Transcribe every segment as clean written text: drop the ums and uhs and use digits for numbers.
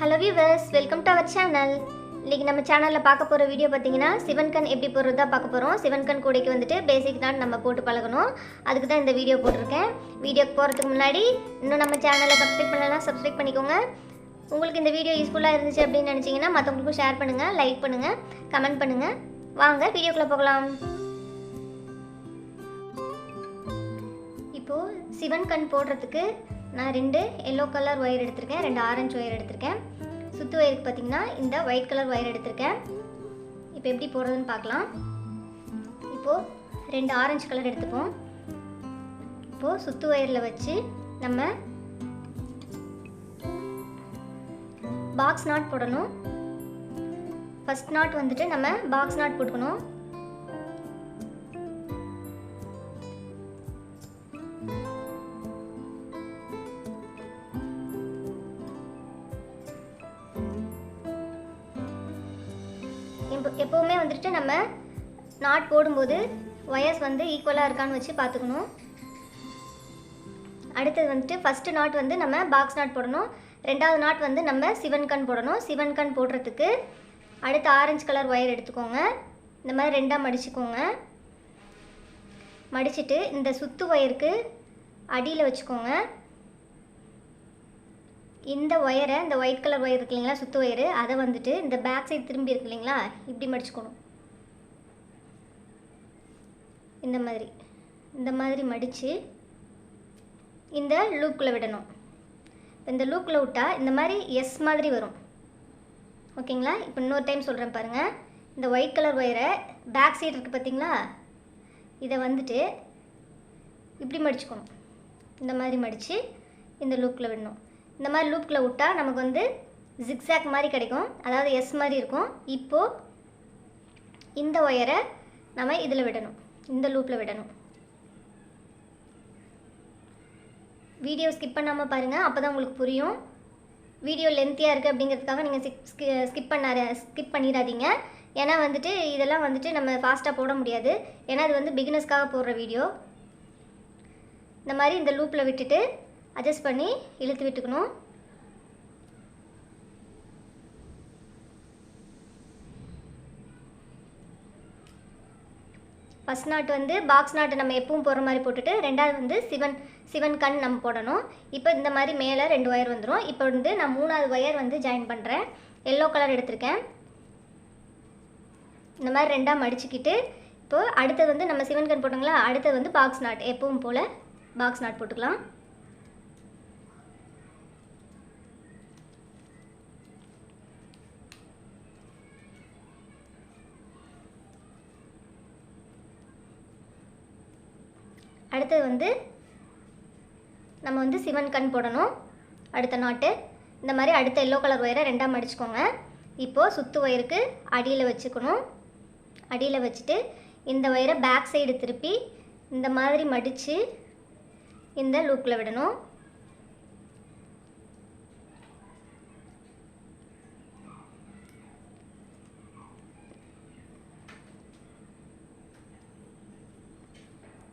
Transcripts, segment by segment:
Hello viewers, welcome to our channel. இன்னைக்கு நம்ம சேனல்ல பார்க்க போற வீடியோ பாத்தீங்கன்னா சிவன்கன் எப்படி போடுறதா பார்க்க போறோம். சிவன்கன் கூடைக்கு வந்துட்டு பேசிக் தான் நம்ம போட்டு பழகணும். அதுக்கு தான் இந்த வீடியோ போட்டுருக்கேன். வீடியோக்கு போறதுக்கு முன்னாடி இன்னும் நம்ம சேனலை சப்ஸ்கிரைப் பண்ணலனா சப்ஸ்கிரைப் பண்ணிக்கோங்க. உங்களுக்கு இந்த வீடியோ யூஸ்ஃபுல்லா இருந்துச்சு அப்படி நினைச்சீங்கன்னா மத்தவங்களுக்கும் ஷேர் பண்ணுங்க, லைக் பண்ணுங்க, கமெண்ட் பண்ணுங்க. வாங்க வீடியோக்குள்ள போகலாம். இப்போ சிவன்கன் போடுறதுக்கு நான் ரெண்டு yellow கலர் ஒயர் எடுத்துர்க்கேன், ரெண்டு ஆரஞ்சு ஒயர் எடுத்துர்க்கேன். சுத்து ஒயருக்கு பாத்தீங்கன்னா இந்த ஒயிட் கலர் ஒயர் எடுத்துர்க்கேன். இப்போ எப்படி போடுறதுன்னு பார்க்கலாம். இப்போ ரெண்டு ஆரஞ்சு கலர் எடுத்துப்போம். இப்போ சுத்து ஒயர்ல வச்சு நம்ம பாக்ஸ் நாட் போடணும். ஃபர்ஸ்ட் நாட் வந்துட்டு நம்ம பாக்ஸ் நாட் போட்டுக்கணும். எப்பவுமே வந்துட்டு நம்ம நாட் போடும்போது வயர்ஸ் வந்து ஈக்குவலாக இருக்கான்னு வச்சு பார்த்துக்கணும். அடுத்தது வந்துட்டு ஃபர்ஸ்ட் நாட் வந்து நம்ம பாக்ஸ் நாட் போடணும். ரெண்டாவது நாட் வந்து நம்ம சிவன்கன் போடணும். சிவன்கன் போடுறதுக்கு அடுத்து ஆரஞ்சு கலர் ஒயர் எடுத்துக்கோங்க. இந்த மாதிரி ரெண்டாக மடிச்சுக்கோங்க. மடிச்சுட்டு இந்த சுத்து ஒயருக்கு அடியில் வச்சுக்கோங்க. இந்த ஒயரை, இந்த ஒயிட் கலர் ஒயர் இருக்கு இல்லைங்களா, சுத்து ஒயரு, அதை வந்துட்டு இந்த பேக் சைடு திரும்பி இருக்கு இல்லைங்களா, இப்படி மடிச்சுக்கணும். இந்த மாதிரி மடித்து இந்த லூப்புக்குள்ளே விடணும். இந்த லூப்புக்குள்ளே விட்டால் இந்த மாதிரி எஸ் மாதிரி வரும். ஓகேங்களா? இப்போ இன்னொரு டைம் சொல்கிறேன் பாருங்கள். இந்த ஒயிட் கலர் ஒயரை பேக் சைடு இருக்குது பார்த்தீங்களா, இதை வந்துட்டு இப்படி மடிச்சுக்கணும். இந்த மாதிரி மடித்து இந்த லூப்புக்குள்ளே விடணும். இந்த மாதிரி லூப்புக்குள்ளே விட்டால் நமக்கு வந்து ஜிக்ஸாக் மாதிரி கிடைக்கும், அதாவது எஸ் மாதிரி இருக்கும். இப்போது இந்த ஒயரை நம்ம இதில் விடணும், இந்த லூப்பில் விடணும். வீடியோ ஸ்கிப் பண்ணாமல் பாருங்கள், அப்போ தான் உங்களுக்கு புரியும். வீடியோ லென்த்தியாக இருக்குது அப்படிங்கிறதுக்காக நீங்கள் ஸ்கிப் பண்ணிடாதீங்க. ஏன்னா வந்துட்டு இதெல்லாம் வந்துட்டு நம்ம ஃபாஸ்ட்டாக போட முடியாது. ஏன்னா இது வந்து பிகினர்ஸ்க்காக போடுற வீடியோ. இந்த மாதிரி இந்த லூப்பில் விட்டுட்டு அட்ஜஸ்ட் பண்ணி இழுத்து விட்டுக்கணும். ஃபர்ஸ்ட் நாட் வந்து பாக்ஸ் நாட்டு நம்ம எப்பவும் போடுற மாதிரி போட்டுட்டு, ரெண்டாவது வந்து சிவன்கன் நம்ம போடணும். இப்போ இந்த மாதிரி மேலே ரெண்டு ஒயர் வந்துடும். இப்போ வந்து நான் மூணாவது ஒயர் வந்து ஜாயின் பண்ணுறேன். எல்லோ கலர் எடுத்திருக்கேன். இந்த மாதிரி ரெண்டாக மடிச்சுக்கிட்டு இப்போது அடுத்தது வந்து நம்ம சிவன்கன் போட்டோங்களா, அடுத்தது வந்து பாக்ஸ் நாட், எப்பவும் போல் பாக்ஸ் நாட் போட்டுக்கலாம். அடுத்தது வந்து நம்ம வந்து சிவன்கன் போடணும். அடுத்த நாட்டு இந்த மாதிரி அடுத்த எல்லோ கலர் ஒயரை ரெண்டாக மடிச்சுக்கோங்க. இப்போது சுத்து ஒயருக்கு அடியில் வச்சுக்கணும். அடியில் வச்சுட்டு இந்த ஒயரை பேக் சைடு திருப்பி இந்த மாதிரி மடித்து இந்த லூப்பில் விடணும்.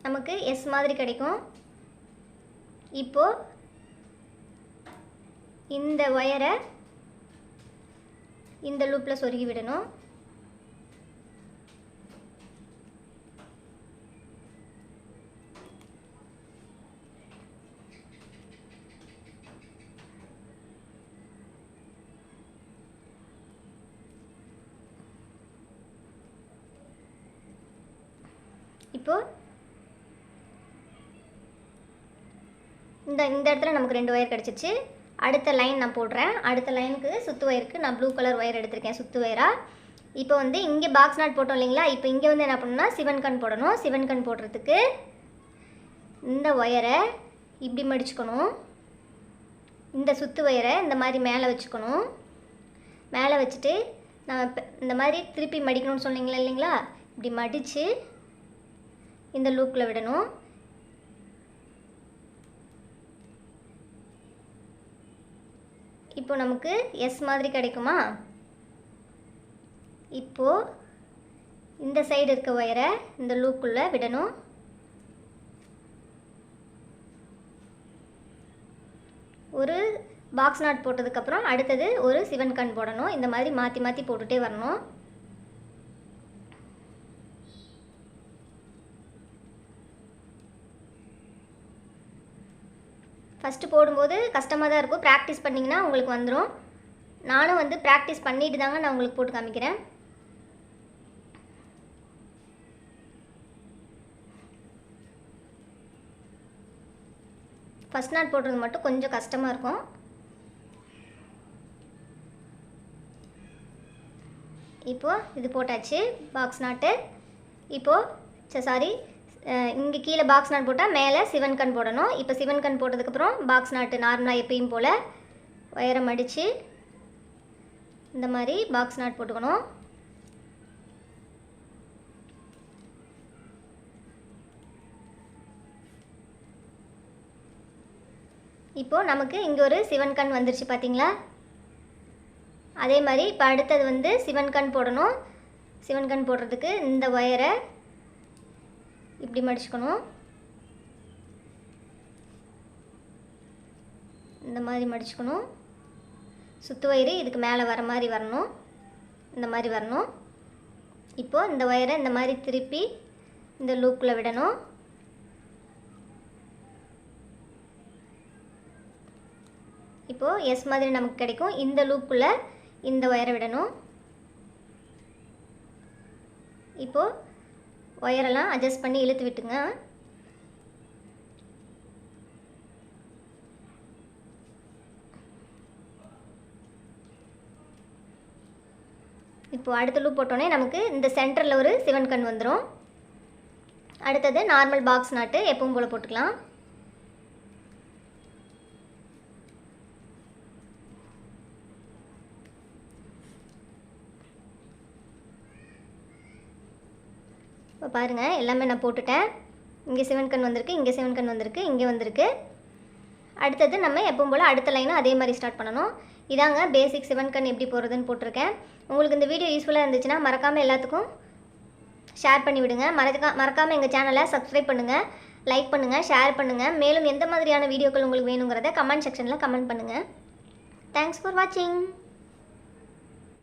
நமக்கு எஸ் மாதிரி கிடைக்கும். இப்போது இந்த ஒயரை இந்த லூப்பில் சொருகி விடணும். இப்போது இந்த இடத்துல நமக்கு ரெண்டு ஒயர் கிடச்சிச்சு. அடுத்த லைன் நான் போடுறேன். அடுத்த லைனுக்கு சுத்து ஒயருக்கு நான் ப்ளூ கலர் ஒயர் எடுத்திருக்கேன், சுத்து ஒயராக. இப்போ வந்து இங்கே பாக்ஸ் நாட் போட்டோம் இல்லைங்களா, இப்போ இங்கே வந்து என்ன பண்ணணும்னா சிவன்கன் போடணும். சிவன்கன் போடுறதுக்கு இந்த ஒயரை இப்படி மடிச்சுக்கணும். இந்த சுத்து ஒயரை இந்த மாதிரி மேலே வச்சுக்கணும். மேலே வச்சுட்டு நான் இந்த மாதிரி திருப்பி மடிக்கணும்னு சொன்னீங்களா இல்லைங்களா, இப்படி மடித்து இந்த லூப்பில் விடணும். இப்போ நமக்கு எஸ் மாதிரி கிடைக்குமா. இப்போது இந்த சைடு இருக்க ஒயரை இந்த லூப்புக்குள்ளே விடணும். ஒரு பாக்ஸ் நாட் போட்டதுக்கப்புறம் அடுத்தது ஒரு சிவன் கண் போடணும். இந்த மாதிரி மாற்றி மாற்றி போட்டுகிட்டே வரணும். ஃபஸ்ட்டு போடும்போது கஷ்டமாக தான் இருக்கும். ப்ராக்டிஸ் பண்ணிங்கன்னா உங்களுக்கு வந்துடும். நானும் வந்து ப்ராக்டிஸ் பண்ணிட்டு தாங்க நான் உங்களுக்கு போட்டு காமிக்கிறேன். ஃபஸ்ட் நாட் போடுறது மட்டும் கொஞ்சம் கஷ்டமாக இருக்கும். இப்போது இது போட்டாச்சு பாக்ஸ் நாட்டு. இப்போது இங்கே கீழே பாக்ஸ் நாட் போட்டால் மேலே சிவன் கண் போடணும். இப்போ சிவன் கண் போட்டதுக்கப்புறம் பாக்ஸ் நாட்டு நார்மலாக எப்பயும் போல் ஒயரை மடித்து இந்த மாதிரி பாக்ஸ் நாட் போட்டுக்கணும். இப்போது நமக்கு இங்கே ஒரு சிவன் கண் வந்துருச்சு பார்த்தீங்களா? அதே மாதிரி இப்போ அடுத்தது வந்து சிவன் கண் போடணும். சிவன் கண் போடுறதுக்கு இந்த ஒயரை இப்படி மடிச்சுக்கணும். இந்த மாதிரி மடிச்சுக்கணும். சுத்து ஒயரு இதுக்கு மேலே வர மாதிரி வரணும். இந்த மாதிரி வரணும். இப்போது இந்த ஒயரை இந்த மாதிரி திருப்பி இந்த லூப்பில் விடணும். இப்போது எஸ் மாதிரி நமக்கு கிடைக்கும். இந்த லூப்புக்குள்ளே இந்த ஒயரை விடணும். இப்போது ஒயரெல்லாம் அட்ஜஸ்ட் பண்ணி இழுத்து விட்டுங்க. இப்போது அடுத்த லூப் போட்டோன்னே நமக்கு இந்த சென்டரில் ஒரு சிவன் கண் வந்துடும். அடுத்தது நார்மல் பாக்ஸ் நாட்டு எப்பவும் போல் போட்டுக்கலாம். இப்போ பாருங்கள், எல்லாமே நான் போட்டுட்டேன். இங்கே சிவன் கண் வந்திருக்கு, இங்கே சிவன் கண் வந்திருக்கு, இங்கே வந்திருக்கு. அடுத்தது நம்ம எப்பவும் போல் அடுத்த லைனும் அதே மாதிரி ஸ்டார்ட் பண்ணணும். இதாங்க பேசிக் சிவன் கண் எப்படி போடுறதுன்னு போட்டிருக்கேன். உங்களுக்கு இந்த வீடியோ யூஸ்ஃபுல்லாக இருந்துச்சுன்னா மறக்காமல் எல்லாத்துக்கும் ஷேர் பண்ணி விடுங்க. மறக்காமல் எங்கள் சேனலை சப்ஸ்கிரைப் பண்ணுங்கள், லைக் பண்ணுங்கள், ஷேர் பண்ணுங்கள். மேலும் எந்த மாதிரியான வீடியோக்கள் உங்களுக்கு வேணுங்கிறத கமெண்ட் செக்ஷனில் கமெண்ட் பண்ணுங்கள். தேங்க்ஸ் ஃபார் வாட்சிங்.